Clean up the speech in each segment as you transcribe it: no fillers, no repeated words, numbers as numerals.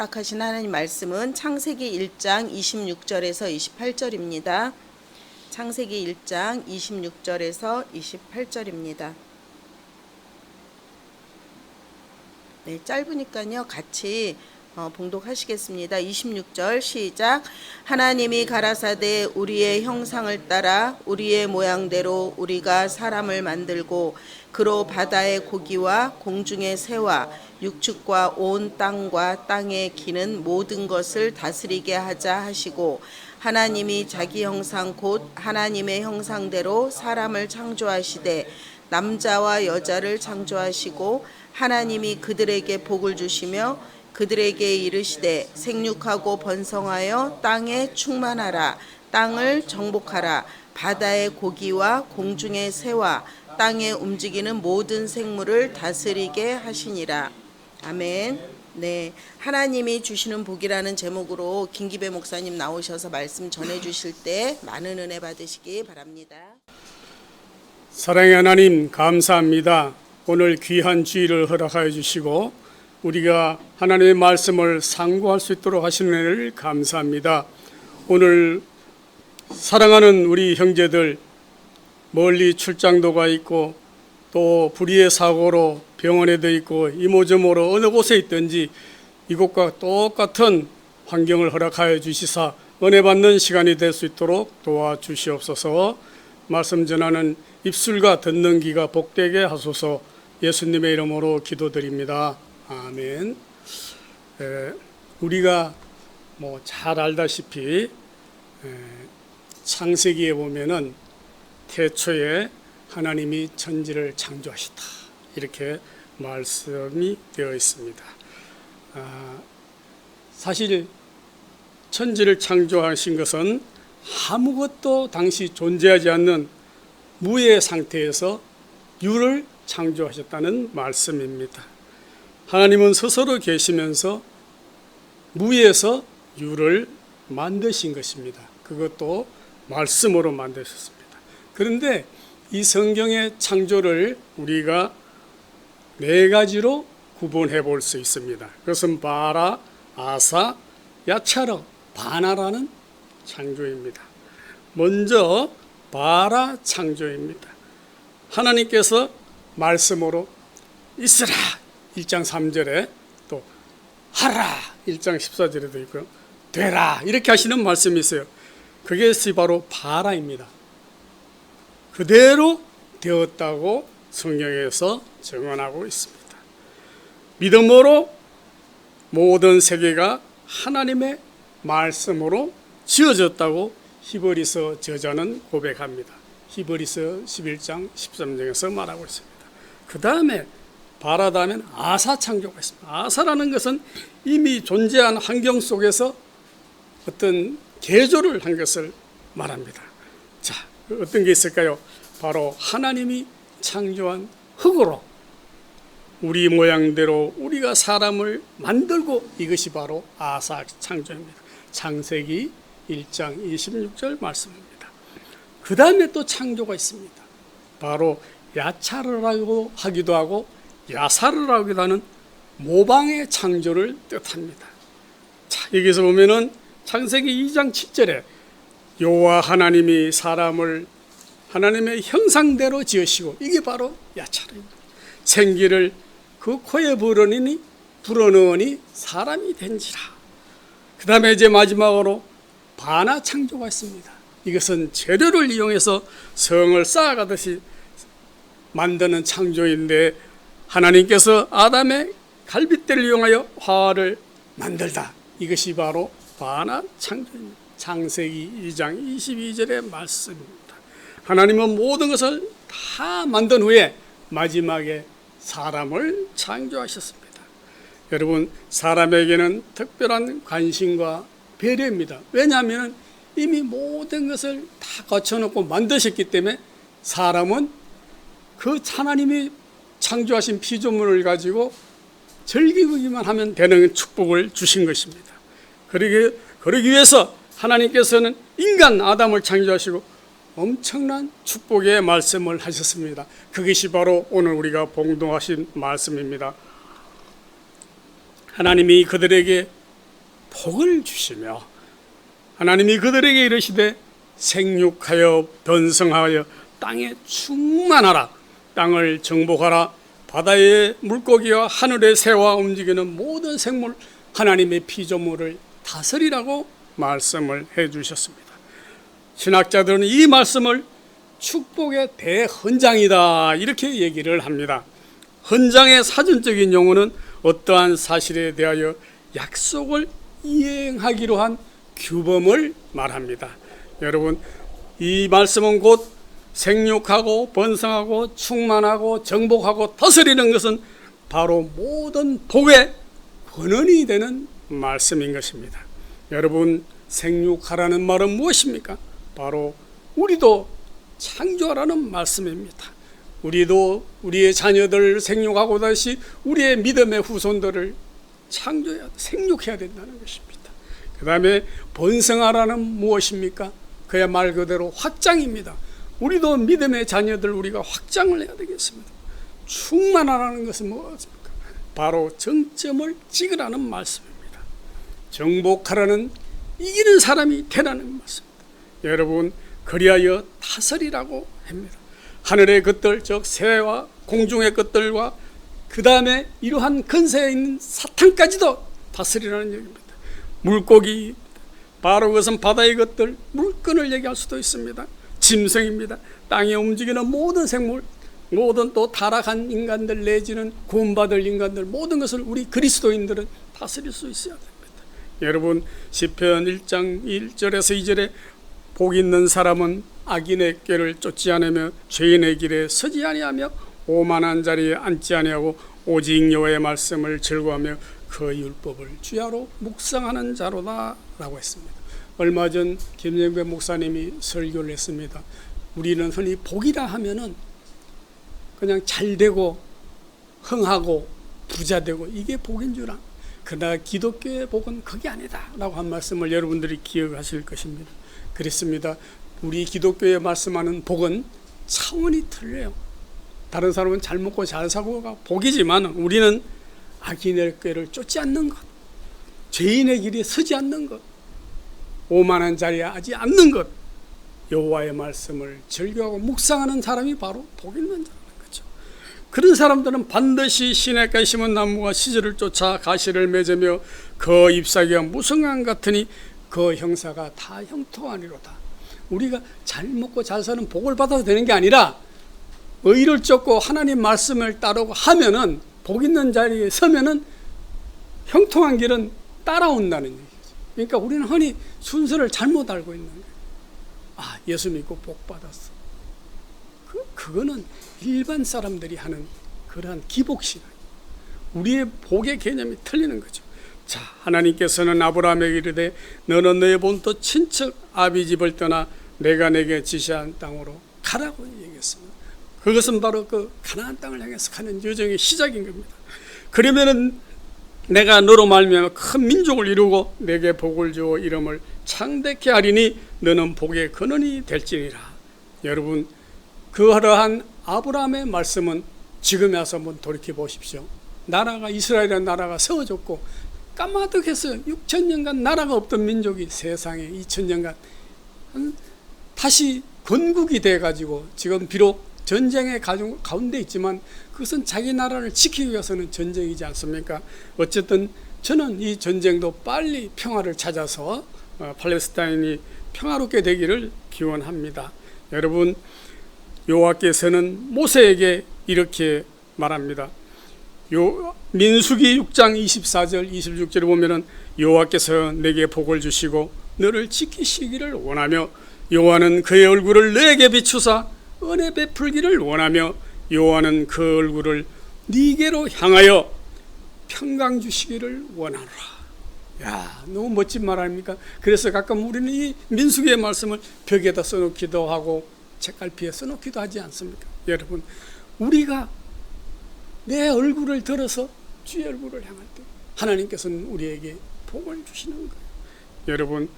허락하신 하나님 말씀은 창세기 1장 26절에서 28절입니다. 창세기 1장 26절에서 28절입니다. 네, 짧으니까요. 같이 봉독하시겠습니다. 26절 시작. 하나님이 가라사대 우리의 형상을 따라 우리의 모양대로 우리가 사람을 만들고 그로 바다의 고기와 공중의 새와 육축과 온 땅과 땅에 기는 모든 것을 다스리게 하자 하시고 하나님이 자기 형상 곧 하나님의 형상대로 사람을 창조하시되 남자와 여자를 창조하시고 하나님이 그들에게 복을 주시며 그들에게 이르시되 생육하고 번성하여 땅에 충만하라 땅을 정복하라 바다의 고기와 공중의 새와 땅에 움직이는 모든 생물을 다스리게 하시니라. 아멘. 네, 하나님이 주시는 복이라는 제목으로 김기배 목사님 나오셔서 말씀 전해 주실 때 많은 은혜 받으시기 바랍니다. 사랑의 하나님 감사합니다. 오늘 귀한 주일을 허락하여 주시고 우리가 하나님의 말씀을 상고할 수 있도록 하시는 은혜를 감사합니다. 오늘 사랑하는 우리 형제들 멀리 출장도 가 있고 또 불의의 사고로 병원에도 있고 이모저모로 어느 곳에 있든지 이곳과 똑같은 환경을 허락하여 주시사 은혜 받는 시간이 될 수 있도록 도와주시옵소서. 말씀 전하는 입술과 듣는 귀가 복되게 하소서. 예수님의 이름으로 기도드립니다. 아멘. 우리가 잘 알다시피 창세기에 보면은 태초에 하나님이 천지를 창조하시다 이렇게 말씀이 되어 있습니다. 사실 천지를 창조하신 것은 아무것도 당시 존재하지 않는 무의 상태에서 유를 창조하셨다는 말씀입니다. 하나님은 스스로 계시면서 무에서 유를 만드신 것입니다. 그것도 말씀으로 만드셨습니다. 그런데 이 성경의 창조를 우리가 네 가지로 구분해 볼 수 있습니다. 그것은 바라, 아사, 야차르, 바나라는 창조입니다. 먼저 바라 창조입니다. 하나님께서 말씀으로 있으라 1장 3절에 또 하라 1장 14절에도 있고요. 되라 이렇게 하시는 말씀이 있어요. 그것이 바로 바라입니다. 그대로 되었다고 성경에서 증언하고 있습니다. 믿음으로 모든 세계가 하나님의 말씀으로 지어졌다고 히브리서 저자는 고백합니다. 히브리서 11장 13절에서 말하고 있습니다. 그 다음에 바라 다음엔 아사 창조가 있습니다. 아사라는 것은 이미 존재한 환경 속에서 어떤 개조를 한 것을 말합니다. 자, 어떤 게 있을까요? 바로 하나님이 창조한 흙으로 우리 모양대로 우리가 사람을 만들고 이것이 바로 아사 창조입니다. 창세기 1장 26절 말씀입니다. 그 다음에 또 창조가 있습니다. 바로 야차르라고 하기도 하고 야사르라고 하는 모방의 창조를 뜻합니다. 자, 여기서 보면은 창세기 2장 7절에 여호와 하나님이 사람을 하나님의 형상대로 지으시고 이게 바로 야차르입니다. 생기를 그 코에 불어넣으니 사람이 된지라. 그 다음에 이제 마지막으로 바나 창조가 있습니다. 이것은 재료를 이용해서 성을 쌓아가듯이 만드는 창조인데 하나님께서 아담의 갈빗대를 이용하여 화를 만들다. 이것이 바로 바나 창조입니다. 창세기 2장 22절의 말씀입니다. 하나님은 모든 것을 다 만든 후에 마지막에 사람을 창조하셨습니다. 여러분, 사람에게는 특별한 관심과 배려입니다. 왜냐하면 이미 모든 것을 다 거쳐놓고 만드셨기 때문에 사람은 그 하나님이 창조하신 피조물을 가지고 즐기기만 하면 되는 축복을 주신 것입니다. 그러기 위해서 하나님께서는 인간 아담을 창조하시고 엄청난 축복의 말씀을 하셨습니다. 그것이 바로 오늘 우리가 봉독하신 말씀입니다. 하나님이 그들에게 복을 주시며 하나님이 그들에게 이르시되 생육하여 번성하여 땅에 충만하라. 땅을 정복하라. 바다의 물고기와 하늘의 새와 움직이는 모든 생물 하나님의 피조물을 다스리라고 말씀을 해 주셨습니다. 신학자들은 이 말씀을 축복의 대헌장이다 이렇게 얘기를 합니다. 헌장의 사전적인 용어는 어떠한 사실에 대하여 약속을 이행하기로 한 규범을 말합니다. 여러분, 이 말씀은 곧 생육하고 번성하고 충만하고 정복하고 다스리는 것은 바로 모든 복의 근원이 되는 말씀인 것입니다. 여러분, 생육하라는 말은 무엇입니까? 바로 우리도 창조하라는 말씀입니다. 우리도 우리의 자녀들을 생육하고 다시 우리의 믿음의 후손들을 생육해야 된다는 것입니다. 그 다음에 번성하라는 무엇입니까? 그야 말 그대로 확장입니다. 우리도 믿음의 자녀들 우리가 확장을 해야 되겠습니다. 충만하라는 것은 무엇입니까? 바로 정점을 찍으라는 말씀입니다. 정복하라는 이기는 사람이 되라는 말씀입니다. 여러분, 그리하여 다스리라고 합니다. 하늘의 것들, 즉 새와 공중의 것들과 그 다음에 이러한 근세에 있는 사탄까지도 다스리라는 얘기입니다. 물고기, 바로 그것은 바다의 것들, 물건을 얘기할 수도 있습니다. 짐승입니다. 땅에 움직이는 모든 생물, 모든 또 타락한 인간들 내지는 구원받을 인간들, 모든 것을 우리 그리스도인들은 다스릴 수 있어야 됩니다. 여러분, 시편 1장 1절에서 2절에 복 있는 사람은 악인의 꾀를 쫓지 않으며 죄인의 길에 서지 아니하며 오만한 자리에 앉지 아니하고 오직 여호와의 말씀을 즐거워하며 그 율법을 주야로 묵상하는 자로다 라고 했습니다. 얼마 전 김영배 목사님이 설교를 했습니다. 우리는 흔히 복이라 하면은 그냥 잘되고 흥하고 부자되고 이게 복인 줄 알아. 그러나 기독교의 복은 그게 아니다 라고 한 말씀을 여러분들이 기억하실 것입니다. 그렇습니다. 우리 기독교에 말씀하는 복은 차원이 틀려요. 다른 사람은 잘 먹고 잘 사고가 복이지만 우리는 악인의 꾀를 쫓지 않는 것, 죄인의 길에 서지 않는 것, 오만한 자리에 하지 않는 것, 여호와의 말씀을 즐겨하고 묵상하는 사람이 바로 복 있는 자라는 거죠. 그런 사람들은 반드시 시냇가에 심은 나무가 시절을 쫓아 가시를 맺으며 그 잎사귀가 무성한 같으니 그 형사가 다 형통하니로다. 우리가 잘 먹고 잘 사는 복을 받아도 되는 게 아니라 의를 쫓고 하나님 말씀을 따르고 하면은 복 있는 자리에 서면은 형통한 길은 따라온다는 얘기죠. 그러니까 우리는 흔히 순서를 잘못 알고 있는 거예요. 아, 예수 믿고 복 받았어. 그거는 일반 사람들이 하는 그러한 기복신앙. 우리의 복의 개념이 틀리는 거죠. 자, 하나님께서는 아브라함에게 이르되 너는 너의 본토 친척 아비 집을 떠나 내가 내게 지시한 땅으로 가라고 얘기했습니다. 그것은 바로 그 가나안 땅을 향해서 가는 여정의 시작인 겁니다. 그러면은 내가 너로 말미암아 큰 민족을 이루고 내게 복을 주어 이름을 창대케 하리니 너는 복의 근원이 될지니라. 여러분, 그러한 아브라함의 말씀은 지금에 와서 한번 돌이켜 보십시오. 나라가 이스라엘이라는 나라가 세워졌고 까마득해서 6,000년간 나라가 없던 민족이 세상에 2,000년간 다시 건국이 돼가지고 지금 비록 전쟁의 가운데 있지만 그것은 자기 나라를 지키기 위해서는 전쟁이지 않습니까? 어쨌든 저는 이 전쟁도 빨리 평화를 찾아서 팔레스타인이 평화롭게 되기를 기원합니다. 여러분, 여호와께서는 모세에게 이렇게 말합니다. 민수기 6장 24절 26절에 보면은 여호와께서 내게 복을 주시고 너를 지키시기를 원하며 여호와는 그의 얼굴을 내게 비추사 은혜 베풀기를 원하며 여호와는 그 얼굴을 네게로 향하여 평강 주시기를 원하노라. 야, 너무 멋진 말 아닙니까? 그래서 가끔 우리는 이 민수기의 말씀을 벽에다 써놓기도 하고 책갈피에 써놓기도 하지 않습니까? 여러분, 우리가 내 얼굴을 들어서 주의 얼굴을 향할 때 하나님께서는 우리에게 복을 주시는 거예요. 여러분,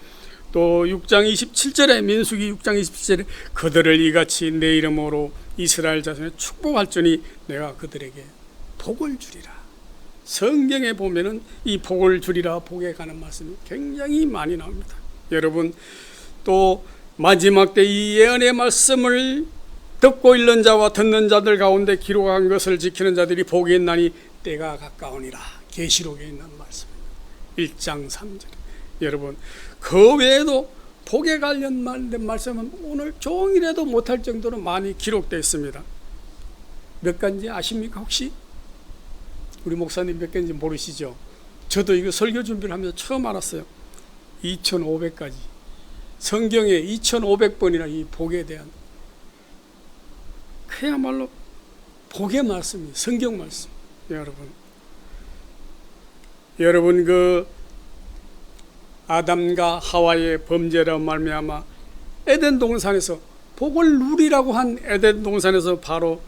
또 6장 27절에 민수기 6장 27절에 그들을 이같이 내 이름으로 이스라엘 자손에 축복할지니 내가 그들에게 복을 주리라. 성경에 보면은 이 복을 주리라 복에 관한 말씀이 굉장히 많이 나옵니다. 여러분, 또 마지막 때 이 예언의 말씀을 듣고 읽는 자와 듣는 자들 가운데 기록한 것을 지키는 자들이 복이 있나니 때가 가까우니라. 계시록에 있는 말씀입니다. 1장 3절. 여러분, 그 외에도 복에 관련된 말씀은 오늘 종일해도 못할 정도로 많이 기록되어 있습니다. 몇 가지 아십니까 혹시? 우리 목사님 몇 개인지 모르시죠? 저도 이거 설교 준비를 하면서 처음 알았어요. 2500가지. 성경에 2500번이나 이 복에 대한, 그야말로 복의 말씀이에요. 성경 말씀. 여러분 그 아담과 하와의 범죄로 말미암아 에덴 동산에서 복을 누리라고 한 에덴 동산에서 바로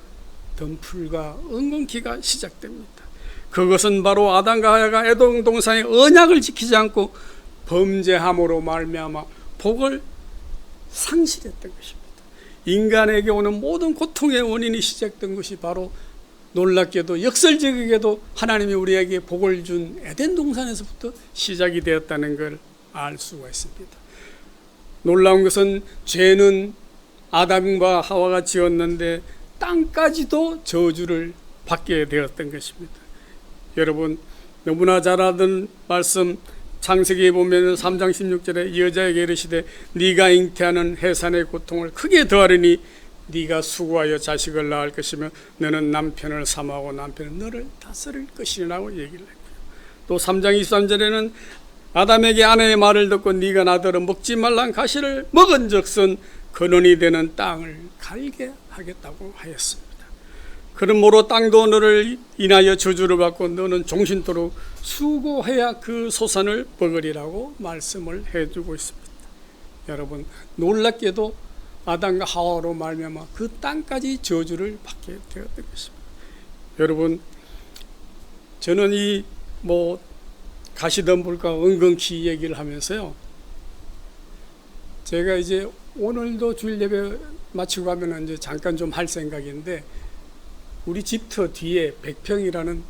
덤풀과 엉겅퀴가 시작됩니다. 그것은 바로 아담과 하와가 에덴 동산의 언약을 지키지 않고 범죄함으로 말미암아 복을 상실했던 것입니다. 인간에게 오는 모든 고통의 원인이 시작된 것이 바로 놀랍게도 역설적이게도 하나님이 우리에게 복을 준 에덴 동산에서부터 시작이 되었다는 걸 알 수가 있습니다. 놀라운 것은 죄는 아담과 하와가 지었는데 땅까지도 저주를 받게 되었던 것입니다. 여러분, 너무나 잘 아는 말씀, 창세기에 보면 3장 16절에 여자에게 이르시되 네가 잉태하는 해산의 고통을 크게 더하리니 네가 수고하여 자식을 낳을 것이며 너는 남편을 사모하고 남편은 너를 다스릴 것이라고 얘기를 했고요. 또 3장 23절에는 아담에게 아내의 말을 듣고 네가 나더러 먹지 말란 가시를 먹은 적선 근원이 되는 땅을 갈게 하겠다고 하였습니다. 그러므로 땅도 너를 인하여 저주를 받고 너는 종신토록 수고해야 그 소산을 먹으리라고 말씀을 해주고 있습니다. 여러분, 놀랍게도 아담과 하와로 말미암아 그 땅까지 저주를 받게 되었던 것입니다. 여러분, 저는 이 가시덤불과 엉겅퀴 얘기를 하면서요, 제가 이제 오늘도 주일 예배 마치고 가면 이제 잠깐 좀 할 생각인데, 우리 집터 뒤에 100평이라는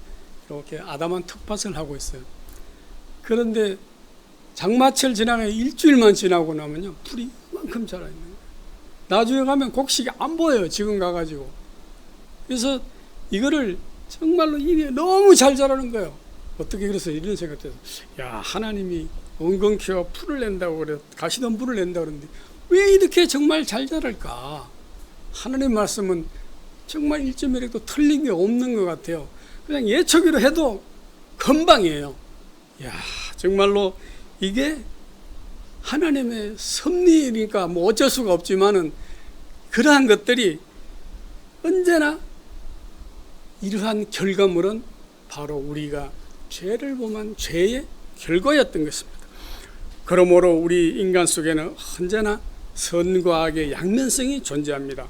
이렇게 아담한 텃밭을 하고 있어요. 그런데 장마철 지나면 일주일만 지나고 나면요, 풀이 이만큼 자라 있는 거예요. 나중에 가면 곡식이 안 보여요. 지금 가가지고. 그래서 이거를 정말로 이게 너무 잘 자라는 거예요. 어떻게 그래서 이런 생각도 해서, 야, 하나님이 엉겅퀴와 풀을 낸다고 그래, 가시덤불을 낸다고 그러는데 왜 이렇게 정말 잘 자랄까? 하나님 말씀은 정말 1.1획도 틀린 게 없는 것 같아요. 그냥 예초기로 해도 금방이에요. 야, 정말로 이게 하나님의 섭리니까 어쩔 수가 없지만은, 그러한 것들이 언제나 이러한 결과물은 바로 우리가 죄를 범한 죄의 결과였던 것입니다. 그러므로 우리 인간 속에는 언제나 선과 악의 양면성이 존재합니다.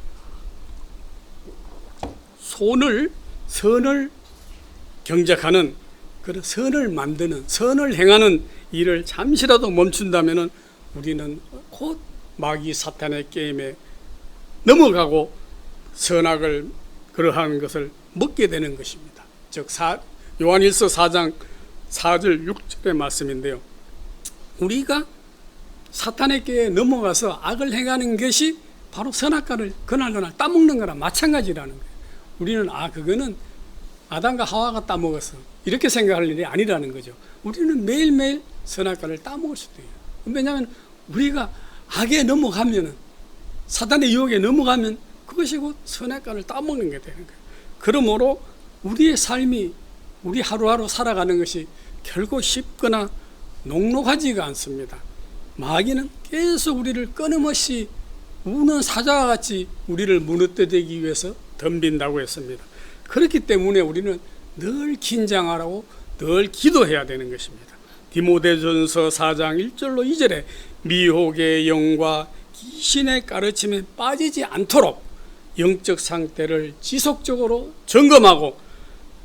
선을 경작하는, 그런 선을 만드는, 선을 행하는 일을 잠시라도 멈춘다면 우리는 곧 마귀 사탄의 게임에 넘어가고 선악을, 그러한 것을 먹게 되는 것입니다. 즉 요한일서 4장 4절 6절의 말씀인데요, 우리가 사탄의 깨에 넘어가서 악을 행하는 것이 바로 선악과를 그날그날 따먹는 거랑 마찬가지라는 거예요. 우리는 그거는 아담과 하와가 따먹어서 이렇게 생각할 일이 아니라는 거죠. 우리는 매일매일 선악과를 따먹을 수도 있어요. 왜냐하면 우리가 악에 넘어가면은, 사탄의 유혹에 넘어가면 그것이 곧 선악과를 따먹는 게 되는 거예요. 그러므로 우리의 삶이, 우리 하루하루 살아가는 것이 결코 쉽거나 녹록하지가 않습니다. 마귀는 계속 우리를 끊임없이 우는 사자와 같이 우리를 무너뜨리기 위해서 덤빈다고 했습니다. 그렇기 때문에 우리는 늘 긴장하라고, 늘 기도해야 되는 것입니다. 디모데전서 4장 1절로 2절에 미혹의 영과 귀신의 가르침에 빠지지 않도록 영적 상태를 지속적으로 점검하고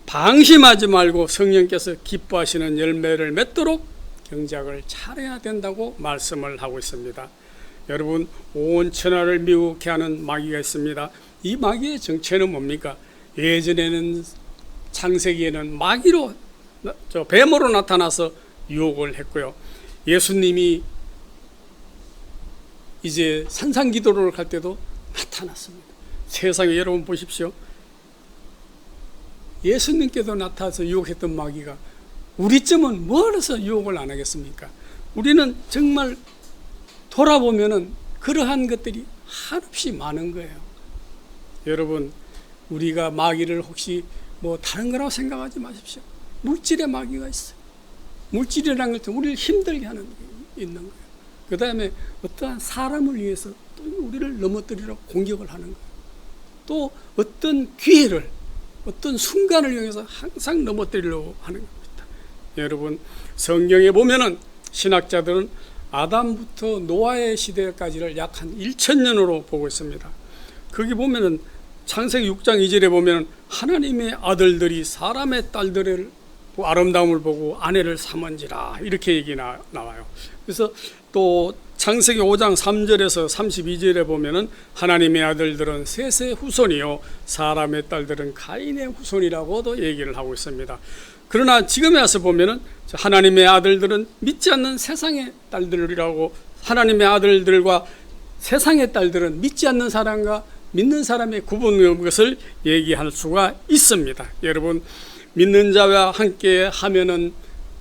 방심하지 말고 성령께서 기뻐하시는 열매를 맺도록 경작을 차려야 된다고 말씀을 하고 있습니다. 여러분, 온 천하를 미혹해 하는 마귀가 있습니다. 이 마귀의 정체는 뭡니까? 예전에는, 창세기에는 마귀로 뱀으로 나타나서 유혹을 했고요. 예수님이 이제 산상기도를 갈 때도 나타났습니다. 세상에 여러분 보십시오. 예수님께도 나타나서 유혹했던 마귀가 우리쯤은 뭐라서 유혹을 안 하겠습니까? 우리는 정말 돌아보면은 그러한 것들이 한없이 많은 거예요. 여러분, 우리가 마귀를 혹시 뭐 다른 거라고 생각하지 마십시오. 물질의 마귀가 있어요. 물질이라는 것은 우리를 힘들게 하는 게 있는 거예요. 그 다음에 어떠한 사람을 위해서 또 우리를 넘어뜨리려고 공격을 하는 거예요. 또 어떤 기회를, 어떤 순간을 이용해서 항상 넘어뜨리려고 하는 겁니다. 여러분, 성경에 보면은 신학자들은 아담부터 노아의 시대까지를 약 한 1000년으로 보고 있습니다. 거기 보면은 창세기 6장 2절에 보면 하나님의 아들들이 사람의 딸들의 아름다움을 보고 아내를 삼은지라 이렇게 얘기 나와요. 그래서 또 창세기 5장 3절에서 32절에 보면은 하나님의 아들들은 셋의 후손이요 사람의 딸들은 가인의 후손이라고도 얘기를 하고 있습니다. 그러나 지금에 와서 보면은 하나님의 아들들은 믿지 않는 세상의 딸들이라고, 하나님의 아들들과 세상의 딸들은 믿지 않는 사람과 믿는 사람의 구분의 것을 얘기할 수가 있습니다. 여러분, 믿는 자와 함께 하면은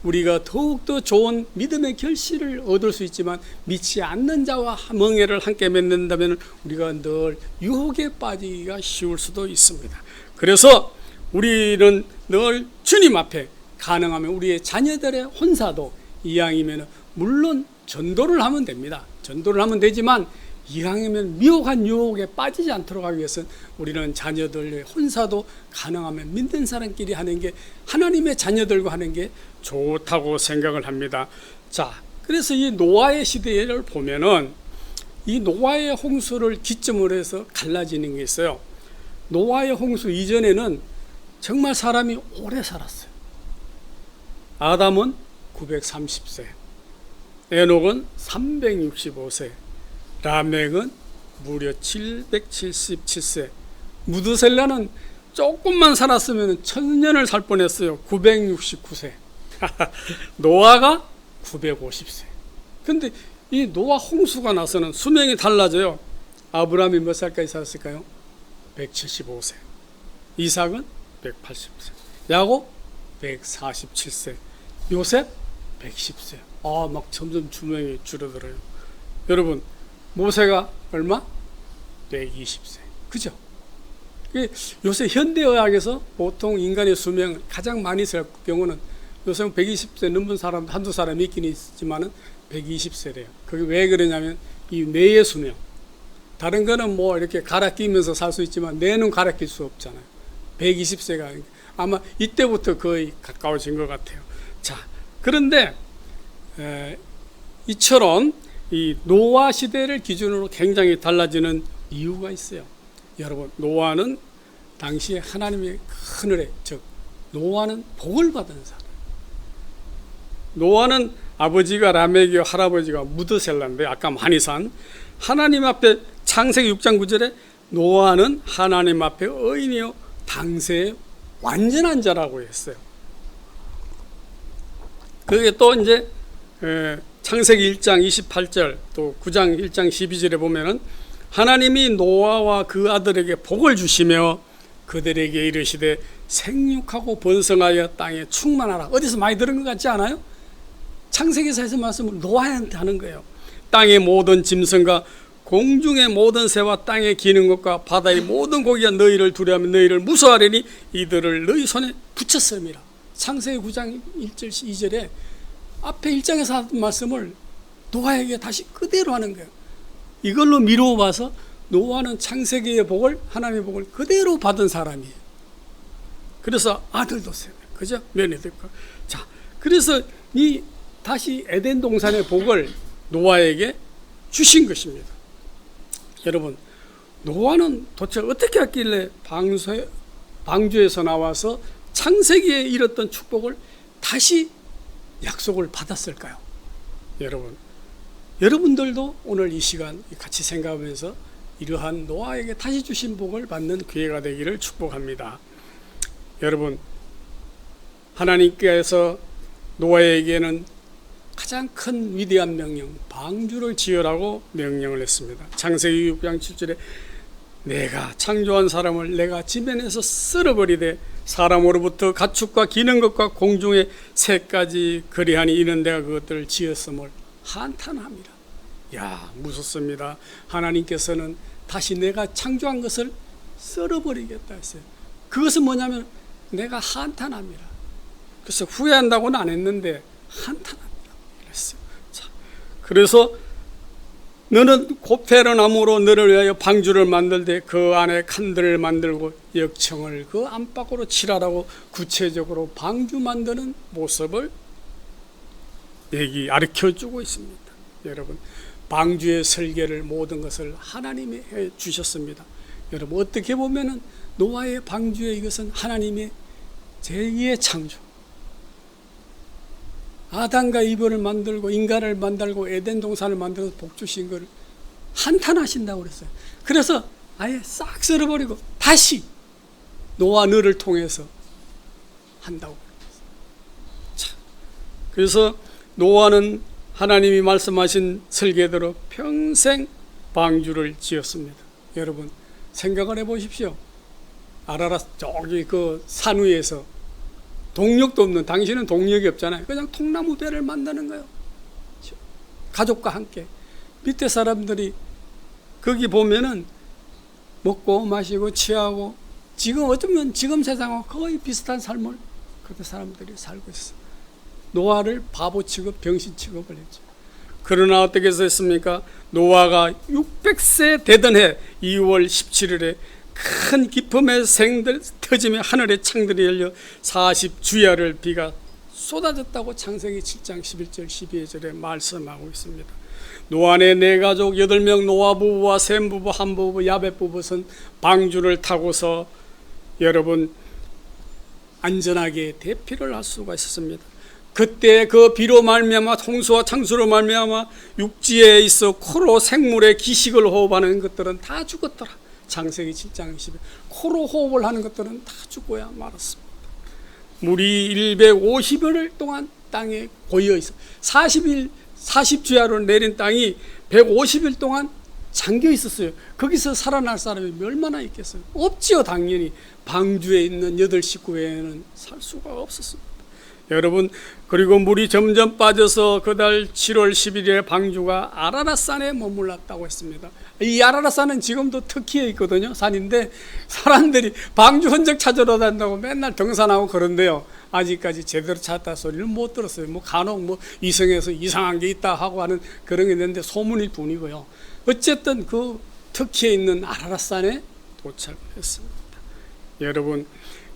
우리가 더욱더 좋은 믿음의 결실을 얻을 수 있지만 믿지 않는 자와 멍에를 함께 맺는다면 우리가 늘 유혹에 빠지기가 쉬울 수도 있습니다. 그래서 우리는 늘 주님 앞에 가능하면 우리의 자녀들의 혼사도 이왕이면 물론 전도를 하면 됩니다. 전도를 하면 되지만 이왕이면 미혹한 유혹에 빠지지 않도록 하기 위해서는 우리는 자녀들의 혼사도 가능하면 믿는 사람끼리 하는 게, 하나님의 자녀들과 하는 게 좋다고 생각을 합니다. 자, 그래서 이 노아의 시대를 보면은 이 노아의 홍수를 기점으로 해서 갈라지는 게 있어요. 노아의 홍수 이전에는 정말 사람이 오래 살았어요. 아담은 930세, 에녹은 365세, 라멕은 무려 777세, 무드셀라는 조금만 살았으면 1000년을 살 뻔했어요. 969세. 노아가 950세. 근데 이 노아 홍수가 나서는 수명이 달라져요. 아브라함이 몇 살까지 살았을까요? 175세. 이삭은 180세. 야곱 147세. 요셉 110세. 막 점점 수명이 줄어들어요. 여러분, 모세가 얼마? 120세. 그죠? 요새 현대의학에서 보통 인간의 수명 가장 많이 살 경우는 요새는 120세 넘은 사람 한두 사람 있긴 있지만은 120세래요. 그게 왜 그러냐면 이 뇌의 수명. 다른 거는 뭐 이렇게 갈아 끼면서 살 수 있지만 뇌는 갈아 낄 수 없잖아요. 120세가 아마 이때부터 거의 가까워진 것 같아요. 자, 그런데 이처럼 이 노아 시대를 기준으로 굉장히 달라지는 이유가 있어요. 여러분, 노아는 당시에 하나님의 큰 은혜, 즉 노아는 복을 받은 사람. 노아는 아버지가 라멕이요 할아버지가 무드셀라인데 아까 많이 산 하나님 앞에 창세기 6장 9절에 노아는 하나님 앞에 의인이요 당세의 완전한 자라고 했어요. 그게 또 이제 창세기 1장 28절 또 9장 1장 12절에 보면은 하나님이 노아와 그 아들에게 복을 주시며 그들에게 이르시되 생육하고 번성하여 땅에 충만하라. 어디서 많이 들은 것 같지 않아요? 창세기사에서 말씀을 노아한테 하는 거예요. 땅의 모든 짐승과 공중의 모든 새와 땅에 기는 것과 바다의 모든 고기가 너희를 두려워하며 너희를 무서워하리니 이들을 너희 손에 붙였음이라. 창세기 9장 1절 2절에 앞에 1장에서 하던 말씀을 노아에게 다시 그대로 하는 거예요. 이걸로 미루어 봐서 노아는 창세기의 복을, 하나님의 복을 그대로 받은 사람이에요. 그래서 아들도 세요. 그죠? 며느리들과. 자, 그래서 이 다시 에덴 동산의 복을 노아에게 주신 것입니다. 여러분, 노아는 도대체 어떻게 했길래 방주에서 나와서 창세기에 이뤘던 축복을 다시 약속을 받았을까요? 여러분들도 오늘 이 시간 같이 생각하면서 이러한 노아에게 다시 주신 복을 받는 기회가 되기를 축복합니다. 여러분, 하나님께서 노아에게는 가장 큰 위대한 명령, 방주를 지으라고 명령을 했습니다. 창세기 6장 7절에 내가 창조한 사람을 내가 지면에서 쓸어버리되 사람으로부터 가축과 기는 것과 공중의 새까지 그리하니 이는 내가 그것들을 지었음을 한탄함이라. 야, 무섭습니다. 하나님께서는 다시 내가 창조한 것을 썰어버리겠다 했어요. 그것은 뭐냐면 내가 한탄함이라. 그래서 후회한다고는 안 했는데 한탄함이라 그랬어요. 자, 그래서 너는 고페르 나무로 너를 위하여 방주를 만들되 그 안에 칸들을 만들고 역청을 그 안팎으로 칠하라고 구체적으로 방주 만드는 모습을 여기 가르쳐주고 있습니다. 여러분, 방주의 설계를 모든 것을 하나님이 해 주셨습니다. 여러분, 어떻게 보면은 노아의 방주의 이것은 하나님의 제2의 창조, 아담과 이브를 만들고 인간을 만들고 에덴 동산을 만들어서 복 주신 것을 한탄하신다고 그랬어요. 그래서 아예 싹 썰어버리고 다시 노아 너를 통해서 한다고 그랬어요. 자, 그래서 노아는 하나님이 말씀하신 설계대로 평생 방주를 지었습니다. 여러분, 생각을 해보십시오. 아라랏 저기 그 산 위에서 동력도 없는, 당신은 동력이 없잖아요. 그냥 통나무 배를 만드는 거예요. 가족과 함께. 밑에 사람들이 거기 보면은 먹고 마시고 취하고 지금 어쩌면 지금 세상과 거의 비슷한 삶을 그때 사람들이 살고 있어요. 노아를 바보 취급, 병신 취급을 했죠. 그러나 어떻게 했습니까? 노아가 600세 되던 해 2월 17일에 큰 기쁨의 생들 터지며 하늘의 창들이 열려 40주야를 비가 쏟아졌다고 창세기 7장 11절 12절에 말씀하고 있습니다. 노아의 네 가족 8명 노아 부부와 셈 부부, 함 부부, 야벳 부부는 방주를 타고서 여러분 안전하게 대피를 할 수가 있었습니다. 그때 그 비로 말미암아 홍수와 창수로 말미암아 육지에 있어 코로 생물의 기식을 호흡하는 것들은 다 죽었더라. 창세기 7장 20일 코로 호흡을 하는 것들은 다 죽어야 말았습니다. 물이 150일 동안 땅에 고여 있어 40주야로 내린 땅이 150일 동안 잠겨 있었어요. 거기서 살아날 사람이 얼마나 있겠어요? 없지요. 당연히 방주에 있는 8식구 외에는 살 수가 없었습니다. 여러분, 그리고 물이 점점 빠져서 그달 7월 11일에 방주가 아라랏산에 머물렀다고 했습니다. 이 아라랏산은 지금도 터키에 있거든요. 산인데 사람들이 방주 흔적 찾으러 다닌다고 맨날 등산하고 그런데요, 아직까지 제대로 찾았다 소리를 못 들었어요. 뭐 간혹 뭐 이성에서 이상한 게 있다 하고 하는 그런 게 있는데 소문일 뿐이고요. 어쨌든 그 터키에 있는 아라랏산에 도착했습니다. 여러분,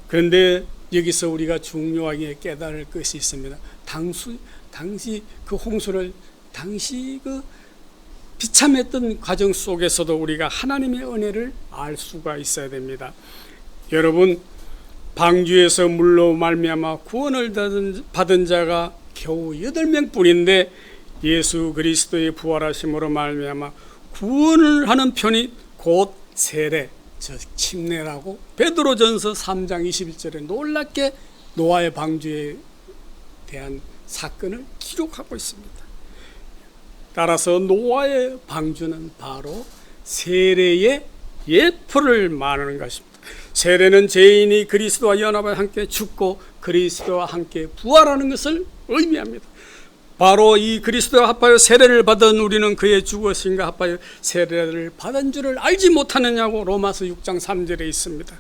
그런데 여기서 우리가 중요하게 깨달을 것이 있습니다. 당시 그 홍수를 당시 그 비참했던 과정 속에서도 우리가 하나님의 은혜를 알 수가 있어야 됩니다. 여러분, 방주에서 물로 말미암아 구원을 받은 자가 겨우 8명 뿐인데 예수 그리스도의 부활하심으로 말미암아 구원을 하는 편이 곧 세례, 즉 침례라고 베드로전서 3장 21절에 놀랍게 노아의 방주에 대한 사건을 기록하고 있습니다. 따라서 노아의 방주는 바로 세례의 예표를 말하는 것입니다. 세례는 죄인이 그리스도와 연합하여 함께 죽고 그리스도와 함께 부활하는 것을 의미합니다. 바로 이 그리스도와 합하여 세례를 받은 우리는 그의 죽으심과 합하여 세례를 받은 줄을 알지 못하느냐고 로마서 6장 3절에 있습니다.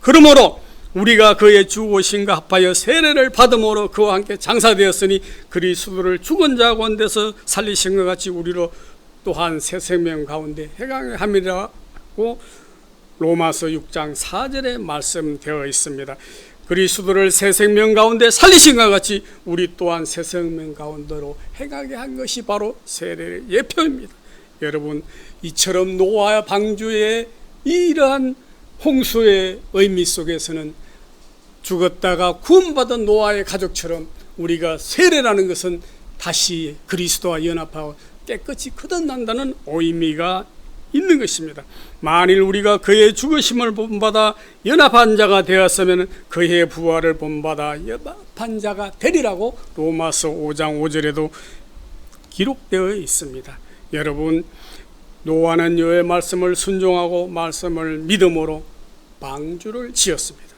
그러므로 우리가 그의 죽으심과 합하여 세례를 받음으로 그와 함께 장사되었으니 그리스도를 죽은 자 가운데서 살리신 것 같이 우리로 또한 새 생명 가운데 해강함이라고 로마서 6장 4절에 말씀되어 있습니다. 그리스도를 새 생명 가운데 살리신 것 같이 우리 또한 새 생명 가운데로 행하게 한 것이 바로 세례의 예표입니다. 여러분, 이처럼 노아 방주의 이러한 홍수의 의미 속에서는 죽었다가 구원받은 노아의 가족처럼 우리가 세례라는 것은 다시 그리스도와 연합하고 깨끗이 거듭난다는 의미가 있는 것입니다. 만일 우리가 그의 죽으심을 본받아 연합한 자가 되었으면 그의 부활을 본받아 연합한 자가 되리라고 로마서 5장 5절에도 기록되어 있습니다. 여러분, 노아는 여호와의 말씀을 순종하고 말씀을 믿음으로 방주를 지었습니다.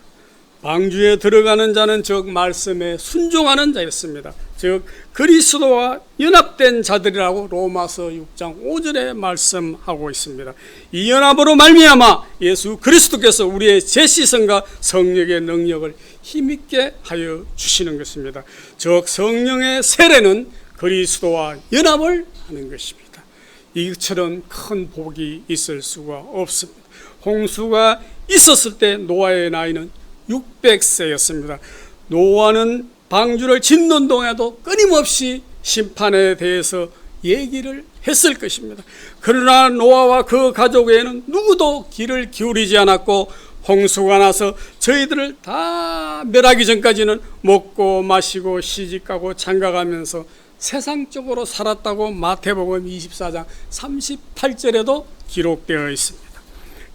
방주에 들어가는 자는 즉 말씀에 순종하는 자였습니다. 즉 그리스도와 연합된 자들이라고 로마서 6장 5절에 말씀하고 있습니다. 이 연합으로 말미암아 예수 그리스도께서 우리의 죄씻음과 성령의 능력을 힘있게 하여 주시는 것입니다. 즉 성령의 세례는 그리스도와 연합을 하는 것입니다. 이처럼 큰 복이 있을 수가 없습니다. 홍수가 있었을 때 노아의 나이는 600세였습니다. 노아는 방주를 짓는 동안에도 끊임없이 심판에 대해서 얘기를 했을 것입니다. 그러나 노아와 그 가족에는 누구도 귀를 기울이지 않았고 홍수가 나서 저희들을 다 멸하기 전까지는 먹고 마시고 시집가고 장가가면서 세상적으로 살았다고 마태복음 24장 38절에도 기록되어 있습니다.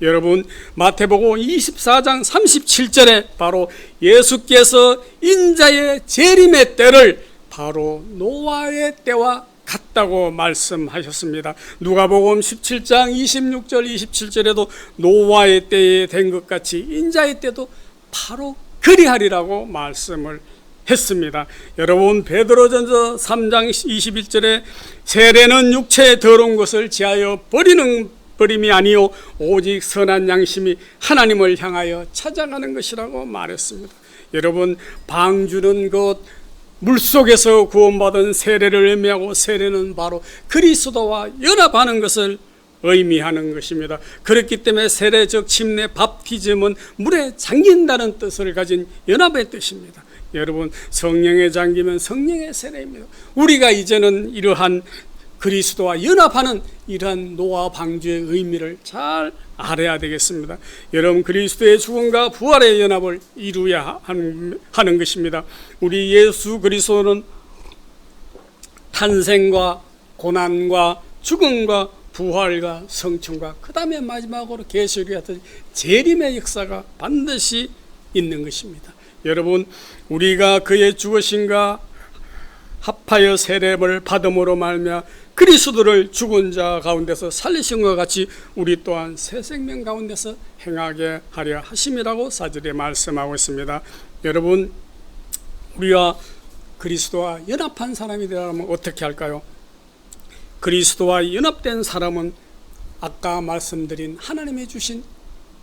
여러분, 마태복음 24장 37절에 바로 예수께서 인자의 재림의 때를 바로 노아의 때와 같다고 말씀하셨습니다. 누가복음 17장 26절 27절에도 노아의 때에 된 것 같이 인자의 때도 바로 그리하리라고 말씀을 했습니다. 여러분, 베드로전서 3장 21절에 세례는 육체의 더러운 것을 지하여 버림이 아니요 오직 선한 양심이 하나님을 향하여 찾아가는 것이라고 말했습니다. 여러분, 방주는 곧 물속에서 구원받은 세례를 의미하고 세례는 바로 그리스도와 연합하는 것을 의미하는 것입니다. 그렇기 때문에 세례 즉 침례 밥티즘은 물에 잠긴다는 뜻을 가진 연합의 뜻입니다. 여러분, 성령에 잠기면 성령의 세례입니다. 우리가 이제는 이러한 그리스도와 연합하는 이러한 노아 방주의 의미를 잘 알아야 되겠습니다. 여러분, 그리스도의 죽음과 부활의 연합을 이루어야 하는 것입니다. 우리 예수 그리스도는 탄생과 고난과 죽음과 부활과 성천과 그 다음에 마지막으로 계시록에 같은 재림의 역사가 반드시 있는 것입니다. 여러분, 우리가 그의 죽으심과 합하여 세례를 받음으로 말미암아 그리스도를 죽은 자 가운데서 살리신 것 같이 우리 또한 새 생명 가운데서 행하게 하려 하심이라고 사절에 말씀하고 있습니다. 여러분, 우리가 그리스도와 연합한 사람이 되려면 어떻게 할까요? 그리스도와 연합된 사람은 아까 말씀드린 하나님이 주신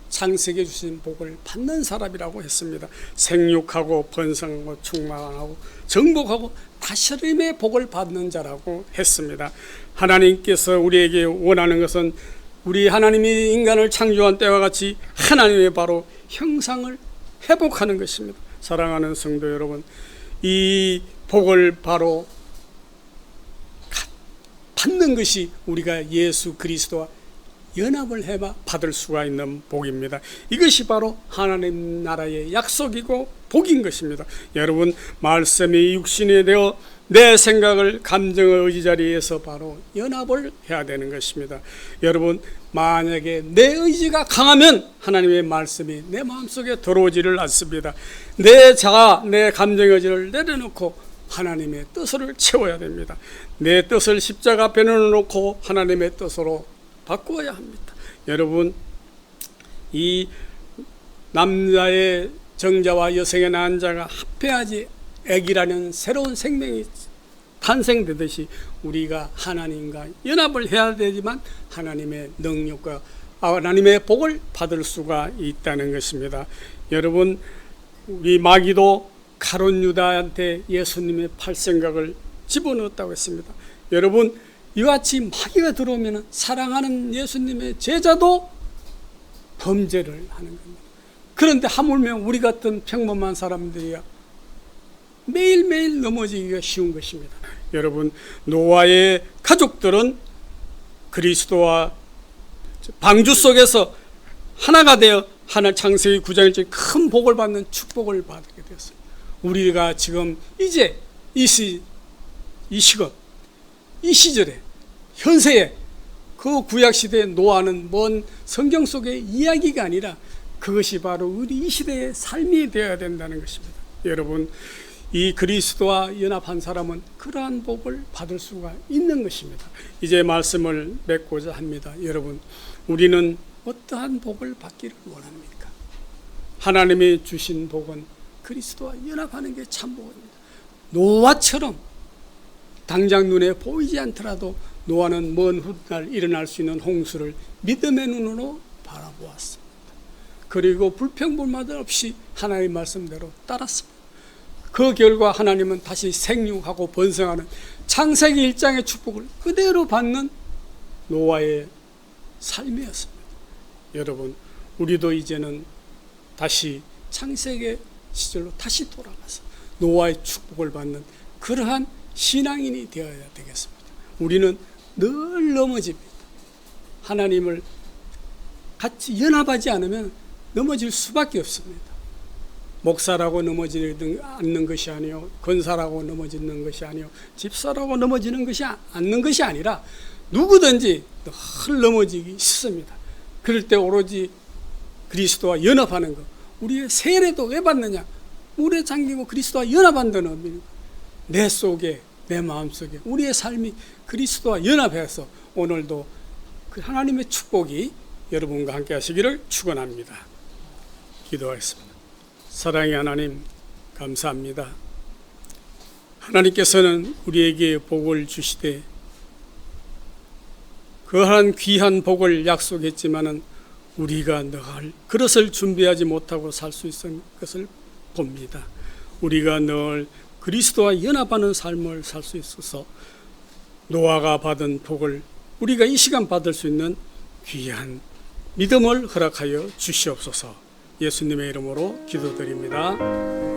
창세기에 주신 복을 받는 사람이라고 했습니다. 생육하고 번성하고 충만하고 정복하고 다스림의 복을 받는 자라고 했습니다. 하나님께서 우리에게 원하는 것은 우리 하나님이 인간을 창조한 때와 같이 하나님의 바로 형상을 회복하는 것입니다. 사랑하는 성도 여러분, 이 복을 바로 받는 것이 우리가 예수 그리스도와 연합을 해봐 받을 수가 있는 복입니다. 이것이 바로 하나님 나라의 약속이고 복인 것입니다. 여러분, 말씀이 육신이 되어 내 생각을 감정의 의지 자리에서 바로 연합을 해야 되는 것입니다. 여러분, 만약에 내 의지가 강하면 하나님의 말씀이 내 마음속에 들어오지를 않습니다. 내 자아, 내 감정의 의지를 내려놓고 하나님의 뜻을 채워야 됩니다. 내 뜻을 십자가 앞에 내려놓고 하나님의 뜻으로 바꾸어야 합니다. 여러분, 이 남자의 정자와 여성의 난자가 합해야지 애기라는 새로운 생명이 탄생되듯이 우리가 하나님과 연합을 해야 되지만 하나님의 능력과 하나님의 복을 받을 수가 있다는 것입니다. 여러분, 우리 마귀도 가룟 유다한테 예수님의 팔생각을 집어넣었다고 했습니다. 여러분, 이와 같이 마귀가 들어오면 사랑하는 예수님의 제자도 범죄를 하는 겁니다. 그런데 하물며 우리 같은 평범한 사람들이야 매일매일 넘어지기가 쉬운 것입니다. 여러분, 노아의 가족들은 그리스도와 방주 속에서 하나가 되어 하나 창세기 9장일째 큰 복을 받는 축복을 받게 되었습니다. 우리가 지금 이제 이 시간 이 시절에 현세에 그 구약시대의 노아는 먼 성경 속의 이야기가 아니라 그것이 바로 우리 이 시대의 삶이 되어야 된다는 것입니다. 여러분, 이 그리스도와 연합한 사람은 그러한 복을 받을 수가 있는 것입니다. 이제 말씀을 맺고자 합니다. 여러분, 우리는 어떠한 복을 받기를 원합니까? 하나님이 주신 복은 그리스도와 연합하는 게 참 복입니다. 노아처럼 당장 눈에 보이지 않더라도 노아는 먼 훗날 일어날 수 있는 홍수를 믿음의 눈으로 바라보았습니다. 그리고 불평불만 없이 하나님의 말씀대로 따랐습니다. 그 결과 하나님은 다시 생육하고 번성하는 창세기 1장의 축복을 그대로 받는 노아의 삶이었습니다. 여러분, 우리도 이제는 다시 창세기 시절로 다시 돌아가서 노아의 축복을 받는 그러한 신앙인이 되어야 되겠습니다. 우리는 늘 넘어집니다. 하나님을 같이 연합하지 않으면 넘어질 수밖에 없습니다. 목사라고 넘어지지 않는 것이 아니요, 권사라고 넘어지는 것이 아니요, 집사라고 넘어지는 것이 않는 것이 아니라 누구든지 늘 넘어지기 쉽습니다. 그럴 때 오로지 그리스도와 연합하는 것. 우리의 세례도 왜 받느냐? 물에 잠기고 그리스도와 연합한다는 의미입니다. 내 속에, 내 마음속에 우리의 삶이 그리스도와 연합해서 오늘도 그 하나님의 축복이 여러분과 함께 하시기를 축원합니다. 기도하겠습니다. 사랑의 하나님, 감사합니다. 하나님께서는 우리에게 복을 주시되 그러한 귀한 복을 약속했지만은 우리가 늘 그것을 준비하지 못하고 살 수 있는 것을 봅니다. 우리가 늘 그리스도와 연합하는 삶을 살 수 있어서 노아가 받은 복을 우리가 이 시간 받을 수 있는 귀한 믿음을 허락하여 주시옵소서. 예수님의 이름으로 기도드립니다.